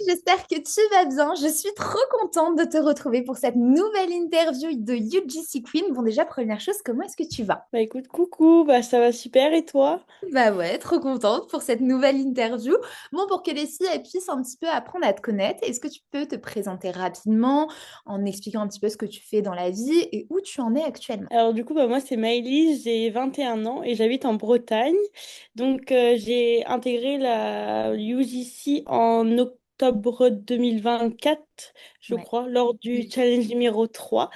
j'espère que tu vas bien. Je suis trop contente de te retrouver pour cette nouvelle interview de UGC Queen. Bon, déjà, première chose, comment est-ce que tu vas? Bah écoute, coucou, bah ça va super et toi? Bah ouais, trop contente pour cette nouvelle interview. Bon, pour que les filles elles puissent un petit peu apprendre à te connaître, est-ce que tu peux te présenter rapidement en expliquant un petit peu ce que tu fais dans la vie et où tu en es actuellement? Alors du coup, bah moi c'est Maëlys, j'ai 21 ans et j'habite en Bretagne. Donc j'ai intégré la UGC en octobre 2024, je Ouais. crois, lors du challenge numéro 3.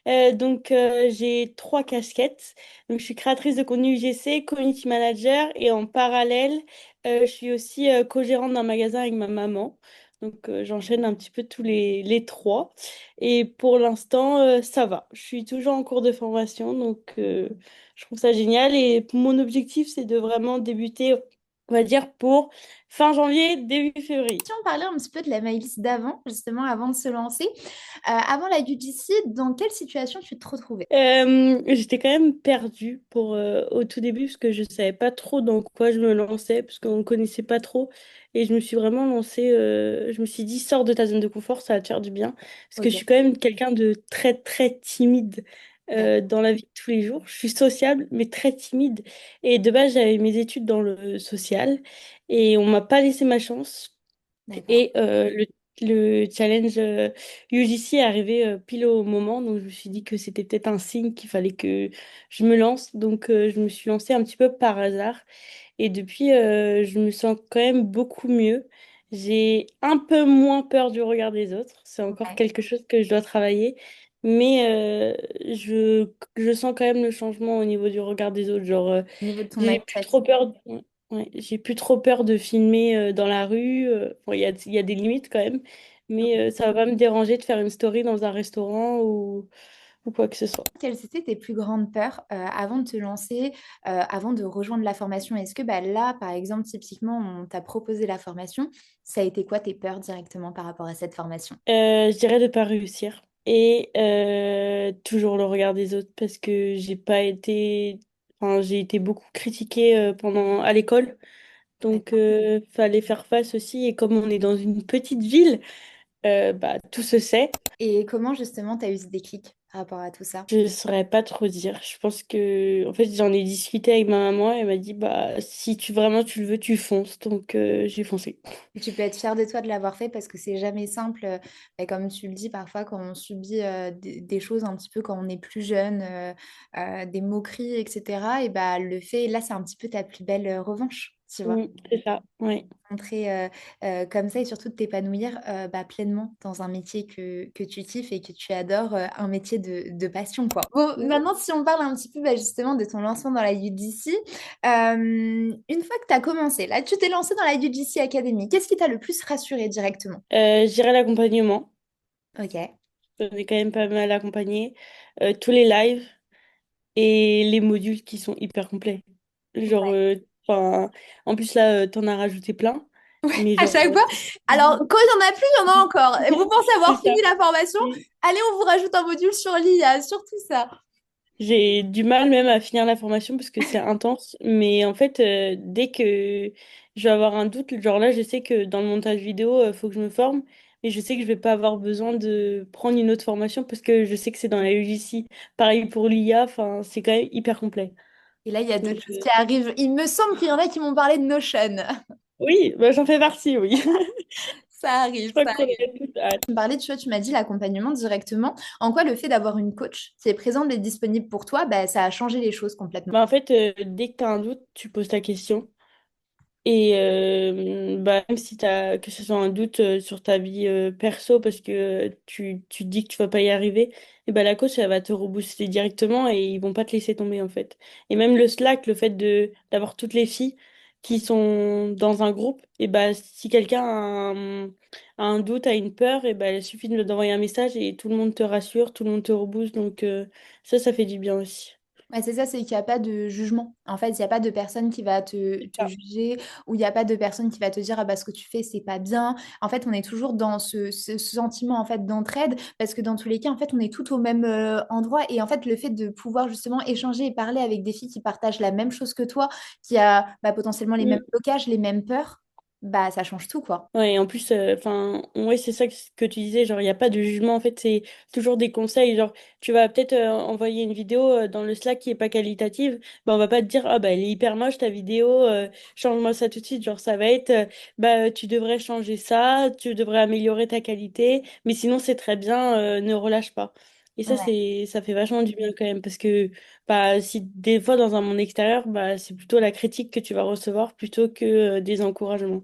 J'ai trois casquettes. Donc je suis créatrice de contenu UGC, community manager et en parallèle, je suis aussi co-gérante d'un magasin avec ma maman. Donc j'enchaîne un petit peu tous les trois. Et pour l'instant, ça va. Je suis toujours en cours de formation, donc je trouve ça génial. Et mon objectif, c'est de vraiment débuter, on va dire, pour fin janvier, début février. Si on parlait un petit peu de la Maïlis d'avant, justement, avant de se lancer, avant la UGC, dans quelle situation tu te retrouvais? J'étais quand même perdue au tout début parce que je savais pas trop dans quoi je me lançais parce qu'on ne connaissait pas trop et je me suis vraiment lancée. Je me suis dit sors de ta zone de confort, ça va te faire du bien parce que je Ok, suis quand même quelqu'un de très très timide d'accord. dans la vie de tous les jours. Je suis sociable mais très timide et de base j'avais mes études dans le social et on m'a pas laissé ma chance. D'accord. Et le challenge UGC est arrivé pile au moment, donc je me suis dit que c'était peut-être un signe qu'il fallait que je me lance. Donc je me suis lancée un petit peu par hasard. Et depuis, je me sens quand même beaucoup mieux. J'ai un peu moins peur du regard des autres. C'est encore Ouais. quelque chose que je dois travailler. Mais je sens quand même le changement au niveau du regard des autres. Genre, Au niveau de ton j'ai plus mindset. trop peur. Ouais, j'ai plus trop peur de filmer dans la rue. Bon, il y a des limites quand même, mais ça va pas me déranger de faire une story dans un restaurant ou quoi que ce soit. Quelles étaient tes plus grandes peurs avant de te lancer, avant de rejoindre la formation? Est-ce que bah, là, par exemple, typiquement, on t'a proposé la formation, ça a été quoi tes peurs directement par rapport à cette formation? Je dirais de pas réussir et toujours le regard des autres parce que j'ai pas été, enfin, j'ai été beaucoup critiquée pendant à l'école, donc D'accord. fallait faire face aussi. Et comme on est dans une petite ville, bah tout se sait. Et comment justement tu as eu ce déclic par rapport à tout ça? Je saurais pas trop dire. Je pense que, en fait, j'en ai discuté avec ma maman et elle m'a dit, bah, si tu vraiment tu le veux, tu fonces. Donc, j'ai foncé. Et tu peux être fier de toi de l'avoir fait parce que c'est jamais simple. Et comme tu le dis, parfois, quand on subit des choses un petit peu quand on est plus jeune, des moqueries, etc., et bah, le fait, là, c'est un petit peu ta plus belle revanche, tu vois. C'est ça, ouais. Rentrer comme ça et surtout de t'épanouir bah, pleinement dans un métier que tu kiffes et que tu adores, un métier de passion, quoi. Bon, maintenant, si on parle un petit peu bah, justement de ton lancement dans la UGC, une fois que tu as commencé, là, tu t'es lancé dans la UGC Academy, qu'est-ce qui t'a le plus rassuré directement? Je dirais l'accompagnement. Ok, On est quand même pas mal accompagné. Tous les lives et les modules qui sont hyper complets. Genre, ouais. enfin, en plus, là, t'en as rajouté plein. Mais À genre, chaque fois. Alors, quand il n'y en a plus, il y en a encore. Et vous pensez avoir c'est ça. fini la formation? Allez, on vous rajoute un module sur l'IA, sur tout ça. J'ai du mal même à finir la formation parce que c'est intense. Mais en fait, dès que je vais avoir un doute, genre là, je sais que dans le montage vidéo, il faut que je me forme. Mais je sais que je vais pas avoir besoin de prendre une autre formation parce que je sais que c'est dans la UGC. Pareil pour l'IA, enfin, c'est quand même hyper complet. Et là, il y a Donc, d'autres choses qui arrivent. Il me semble qu'il y en a qui m'ont parlé de Notion. oui, bah, j'en fais partie, oui. Ça Je arrive, crois ça qu'on arrive. est tous hâte. Tu me parlais, tu vois, tu m'as dit l'accompagnement directement. En quoi le fait d'avoir une coach qui est présente et disponible pour toi, bah, ça a changé les choses complètement. Bah, en fait, dès que tu as un doute, tu poses ta question. Et bah, même si tu as que ce soit un doute sur ta vie perso parce que tu te dis que tu vas pas y arriver, et bah, la coach elle va te rebooster directement et ils vont pas te laisser tomber en fait. Et même le Slack, le fait de d'avoir toutes les filles qui sont dans un groupe, et bah, si quelqu'un a un doute, a une peur, et bah, il suffit d'envoyer un message et tout le monde te rassure, tout le monde te rebooste. Donc ça fait du bien aussi. Ouais, c'est ça, c'est qu'il n'y a pas de jugement. En fait, il n'y a pas de personne qui va te juger ou il n'y a pas de personne qui va te dire ah bah, ce que tu fais, c'est pas bien. En fait, on est toujours dans ce sentiment en fait d'entraide parce que dans tous les cas, en fait, on est tout au même endroit. Et en fait, le fait de pouvoir justement échanger et parler avec des filles qui partagent la même chose que toi, qui a bah, potentiellement les mêmes blocages, les mêmes peurs. bah ça change tout, quoi. Ouais, et en plus, enfin, ouais, c'est ça que tu disais, genre, il n'y a pas de jugement, en fait, c'est toujours des conseils, genre, tu vas peut-être envoyer une vidéo dans le Slack qui est pas qualitative, bah, on va pas te dire, ah, bah, elle est hyper moche, ta vidéo, change-moi ça tout de suite, genre, ça va être, bah, tu devrais changer ça, tu devrais améliorer ta qualité, mais sinon, c'est très bien, ne relâche pas. Et ça, Ouais. ça fait vachement du bien quand même, parce que, bah, si des fois, dans un monde extérieur, bah, c'est plutôt la critique que tu vas recevoir plutôt que des encouragements.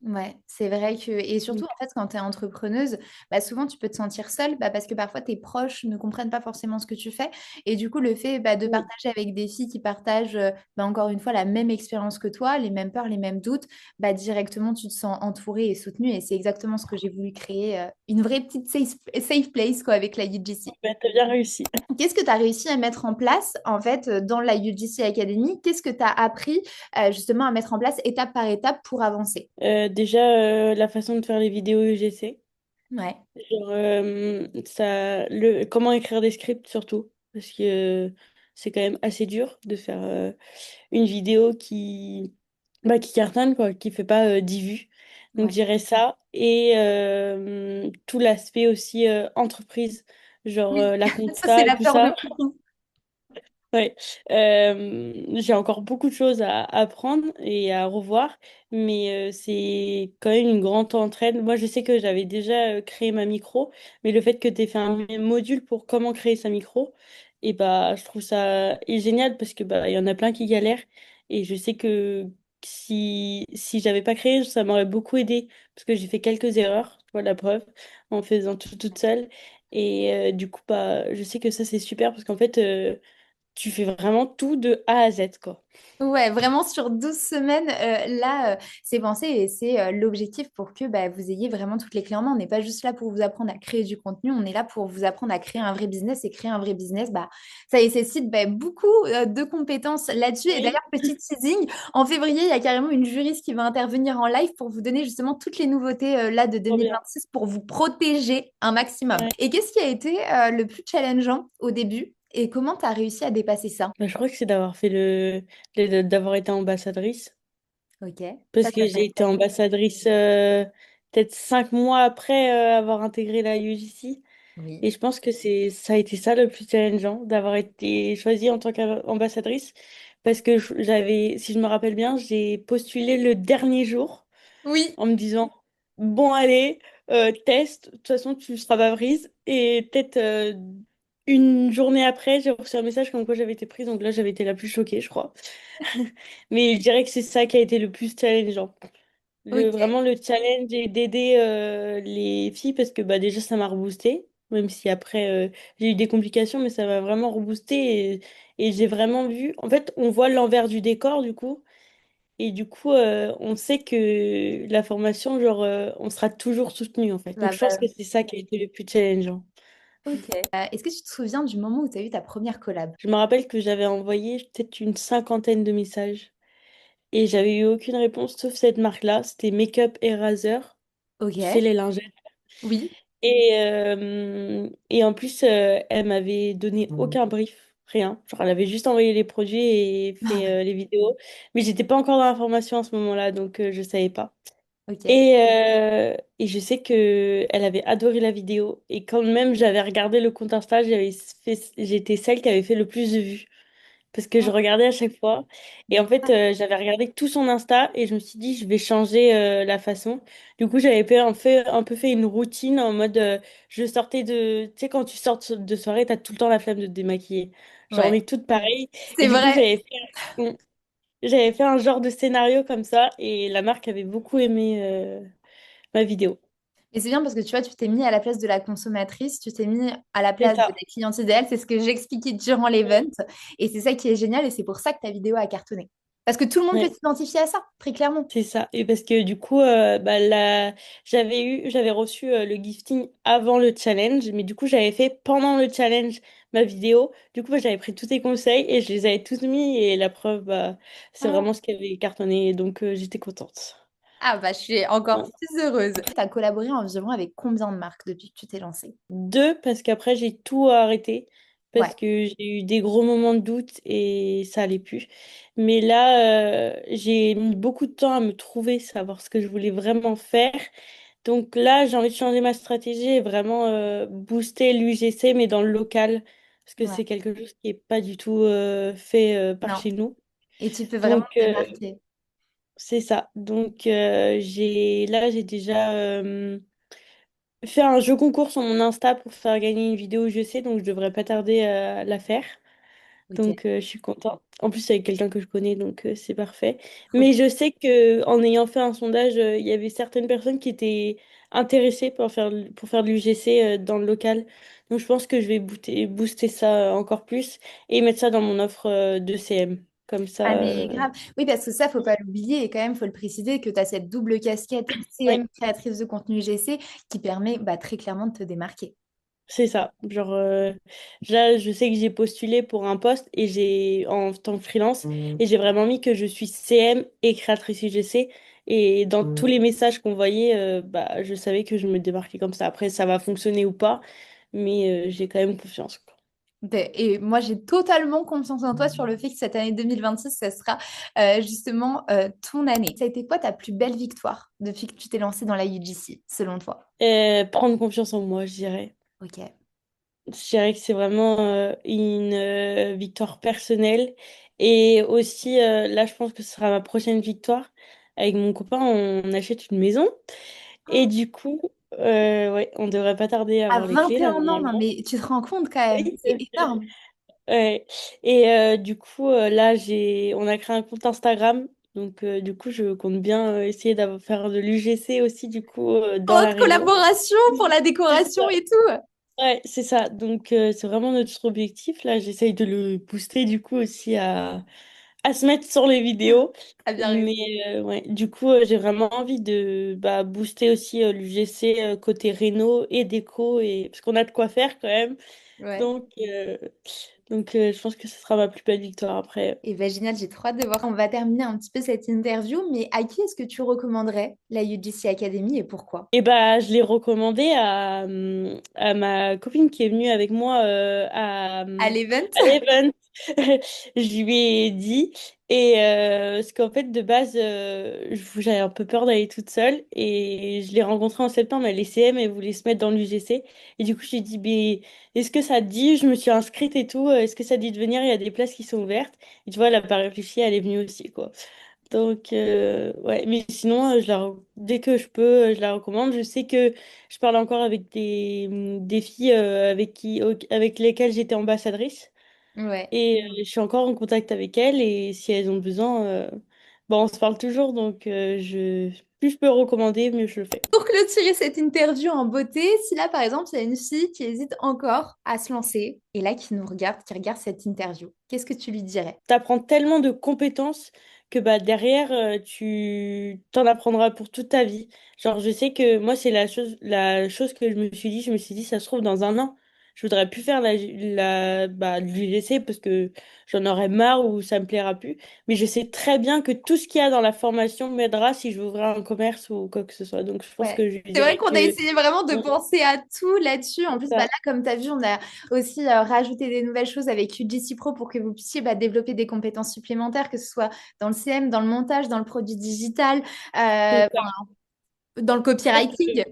Ouais, c'est vrai que et surtout, Mm. en fait, quand tu es entrepreneuse, bah, souvent, tu peux te sentir seule, bah, parce que parfois, tes proches ne comprennent pas forcément ce que tu fais et du coup, le fait, bah, de Mm. partager avec des filles qui partagent, bah, encore une fois, la même expérience que toi, les mêmes peurs, les mêmes doutes, bah, directement, tu te sens entourée et soutenue et c'est exactement ce que j'ai voulu créer, une vraie petite safe place, quoi, avec la UGC. Bah, t'as bien réussi. Qu'est-ce que tu as réussi à mettre en place, en fait, dans la UGC Academy? Qu'est-ce que tu as appris, justement à mettre en place étape par étape pour avancer? Déjà, la façon de faire les vidéos UGC. Ouais, Genre, comment écrire des scripts surtout. Parce que c'est quand même assez dur de faire une vidéo qui cartonne, quoi, qui fait pas 10 vues. Donc, je ouais. dirais ça. Et tout l'aspect aussi entreprise, genre Oui, la ça c'est compta et la tout peur de ça. beaucoup. Ouais, j'ai encore beaucoup de choses à apprendre et à revoir, mais c'est quand même une grande entraîne. Moi, je sais que j'avais déjà créé ma micro, mais le fait que tu aies fait un module pour comment créer sa micro, et bah, je trouve ça génial parce que bah, il y en a plein qui galèrent et je sais que si j'avais pas créé, ça m'aurait beaucoup aidé parce que j'ai fait quelques erreurs, tu vois la preuve, en faisant tout toute seule. Et du coup, bah, je sais que ça, c'est super parce qu'en fait, tu fais vraiment tout de A à Z, quoi. Ouais, vraiment sur 12 semaines, là, c'est pensé et c'est l'objectif pour que bah, vous ayez vraiment toutes les clés en main. On n'est pas juste là pour vous apprendre à créer du contenu, on est là pour vous apprendre à créer un vrai business et créer un vrai business, bah, ça nécessite bah, beaucoup de compétences là-dessus. Et Oui, d'ailleurs, petit teasing, en février, il y a carrément une juriste qui va intervenir en live pour vous donner justement toutes les nouveautés là de trop bien. 2026 pour vous protéger un maximum. Ouais. Et qu'est-ce qui a été le plus challengeant au début et comment tu as réussi à dépasser ça? Bah, je crois que c'est d'avoir fait d'avoir été ambassadrice. Ok, Parce que ça a j'ai été été. ambassadrice peut-être 5 mois après avoir intégré la UGC. Oui. Et je pense que ça a été ça le plus challengeant, d'avoir été choisie en tant qu'ambassadrice. Parce que si je me rappelle bien, j'ai postulé le dernier jour Oui, en me disant, bon, allez, test, de toute façon, tu seras pas prise. Et peut-être une journée après, j'ai reçu un message comme quoi j'avais été prise. Donc là, j'avais été la plus choquée, je crois. Mais je dirais que c'est ça qui a été le plus challengeant. ok. Vraiment le challenge est d'aider les filles parce que bah, déjà, ça m'a reboosté. Même si après, j'ai eu des complications, mais ça m'a vraiment reboosté. Et j'ai vraiment vu. En fait, on voit l'envers du décor, du coup. Et du coup, on sait que la formation, genre, on sera toujours soutenu, en fait. Donc, La je pense que base. c'est ça qui a été le plus challengeant. Ok. Est-ce que tu te souviens du moment où tu as eu ta première collab? Je me rappelle que j'avais envoyé peut-être une cinquantaine de messages et j'avais eu aucune réponse sauf cette marque-là. C'était Makeup Eraser qui fait Ok. les lingettes. Oui. Et en plus, elle m'avait donné aucun brief, rien. Genre, elle avait juste envoyé les produits et Ah fait ouais. les vidéos. Mais j'étais pas encore dans la formation à ce moment-là, donc je savais pas. Ok. Et je sais que elle avait adoré la vidéo. Et quand même j'avais regardé le compte Insta, j'étais celle qui avait fait le plus de vues. Parce que je regardais à chaque fois. Et en fait, j'avais regardé tout son Insta et je me suis dit, je vais changer la façon. Du coup, j'avais un peu fait une routine en mode, je sortais de... Tu sais, quand tu sors de soirée, t'as tout le temps la flemme de te démaquiller. Genre, on Ouais. est toutes pareilles. Et C'est du coup, vrai. j'avais fait un genre de scénario comme ça et la marque avait beaucoup aimé ma vidéo. Et c'est bien parce que tu vois, tu t'es mis à la place de la consommatrice, tu t'es mis à la C'est place de ça. la cliente idéale. C'est ce que j'expliquais durant l'event. Et c'est ça qui est génial et c'est pour ça que ta vidéo a cartonné. Parce que tout le monde peut Ouais, s'identifier à ça, très clairement. c'est ça. Et parce que du coup, bah, j'avais reçu le gifting avant le challenge, mais du coup, j'avais fait pendant le challenge ma vidéo. Du coup, bah, j'avais pris tous tes conseils et je les avais tous mis. Et la preuve, bah, c'est Oh. vraiment ce qui avait cartonné. Donc, j'étais contente. Ah bah je suis encore Ouais. plus heureuse. Tu as collaboré environ avec combien de marques depuis que tu t'es lancée? 2, parce qu'après, j'ai tout arrêté. Ouais, parce que j'ai eu des gros moments de doute et ça allait plus. Mais là, j'ai mis beaucoup de temps à me trouver, savoir ce que je voulais vraiment faire. Donc là, j'ai envie de changer ma stratégie et vraiment booster l'UGC, mais dans le local, parce que c'est ouais, quelque chose qui n'est pas du tout fait par non. chez nous. Et tu peux vraiment Donc te démarquer. c'est ça. Donc j'ai déjà fait un jeu concours sur mon Insta pour faire gagner une vidéo UGC, donc je devrais pas tarder à la faire. Ok, Donc, je suis contente. En plus, c'est avec quelqu'un que je connais, donc c'est parfait. trop Mais bien. je sais que en ayant fait un sondage, il y avait certaines personnes qui étaient intéressées pour faire de l'UGC dans le local. Donc, je pense que je vais booster ça encore plus et mettre ça dans mon offre de CM. Comme Ah ça. mais grave. Oui, parce que ça, faut pas l'oublier et quand même, faut le préciser que tu as cette double casquette Ouais, CM créatrice de contenu GC qui permet bah, très clairement de te démarquer. c'est ça. Genre, là, je sais que j'ai postulé pour un poste et j'ai en tant que freelance et j'ai vraiment mis que je suis CM et créatrice UGC. Et dans tous les messages qu'on voyait, bah, je savais que je me démarquais comme ça. Après, ça va fonctionner ou pas, mais j'ai quand même confiance, quoi. Et moi, j'ai totalement confiance en toi sur le fait que cette année 2026, ça sera justement ton année. Ça a été quoi ta plus belle victoire depuis que tu t'es lancée dans la UGC, selon toi? Prendre confiance en moi, je dirais. Ok. Je dirais que c'est vraiment une victoire personnelle. Et aussi, là, je pense que ce sera ma prochaine victoire. Avec mon copain, on achète une maison. Et du coup, ouais, on devrait pas tarder à À avoir les clés, là, 21 ans, non, normalement. mais tu te rends compte quand même, Oui. c'est énorme. Ouais. Et du coup, là, on a créé un compte Instagram. Donc, du coup, je compte bien essayer d'avoir faire de l'UGC aussi, du coup, dans la Haute région. collaboration pour la décoration et tout. Ouais, c'est ça. Donc, c'est vraiment notre objectif. Là, j'essaye de le booster du coup aussi à se mettre sur les vidéos. T'as bien raison. Mais ouais, du coup, j'ai vraiment envie de booster aussi l'UGC côté réno et déco et parce qu'on a de quoi faire quand même. Ouais. Donc, je pense que ce sera ma plus belle victoire après. Et ben génial, j'ai trop hâte de voir. On va terminer un petit peu cette interview, mais à qui est-ce que tu recommanderais la UGC Academy et pourquoi? Et bah, je l'ai recommandé à ma copine qui est venue avec moi À l'event? à l'event. Je lui ai dit. Et parce qu'en fait, de base, j'avais un peu peur d'aller toute seule. Et je l'ai rencontrée en septembre, elle est CM, elle voulait se mettre dans l'UGC. Et du coup, j'ai dit, mais est-ce que ça te dit? Je me suis inscrite et tout. Est-ce que ça te dit de venir? Il y a des places qui sont ouvertes. Et tu vois, elle n'a pas réfléchi, elle est venue aussi, quoi. Donc, ouais, mais sinon, dès que je peux, je la recommande. Je sais que je parle encore avec des filles avec lesquelles j'étais ambassadrice. Ouais. Et je suis encore en contact avec elles. Et si elles ont besoin, bon, on se parle toujours. Donc, plus je peux recommander, mieux je le fais. Pour clôturer cette interview en beauté, si là, par exemple, il y a une fille qui hésite encore à se lancer et là, qui nous regarde, qui regarde cette interview, qu'est-ce que tu lui dirais? T'apprends tellement de compétences que bah derrière tu t'en apprendras pour toute ta vie. Genre je sais que moi c'est la chose que je me suis dit ça se trouve dans un an je voudrais plus faire du lycée parce que j'en aurais marre ou ça me plaira plus. Mais je sais très bien que tout ce qu'il y a dans la formation m'aidera si je veux ouvrir un commerce ou quoi que ce soit. Donc je pense Ouais. que je lui C'est vrai dirais qu'on a que essayé vraiment de mm, penser à tout là-dessus. En c'est plus, bah ça, là, comme tu as vu, on a aussi rajouté des nouvelles choses avec UGC Pro pour que vous puissiez bah, développer des compétences supplémentaires, que ce soit dans le CM, dans le montage, dans le produit digital, c'est euh, ça. dans le copywriting.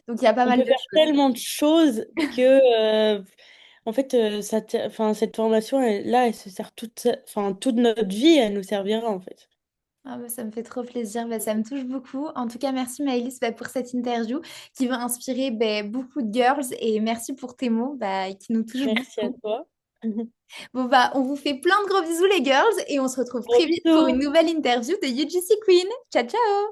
Donc, il y a pas On mal peut de faire choses. tellement de choses que, en fait, cette formation, là, elle se sert toute notre vie, elle nous servira, en fait. Ah bah, ça me fait trop plaisir, bah, ça me touche beaucoup. En tout cas, merci Maëlys bah, pour cette interview qui va inspirer bah, beaucoup de girls et merci pour tes mots bah, qui nous touchent Merci à beaucoup. toi. Bon bah, on vous fait plein de gros bisous les girls et on se retrouve Gros très vite pour une bisous. nouvelle interview de UGC Queen. Ciao ciao!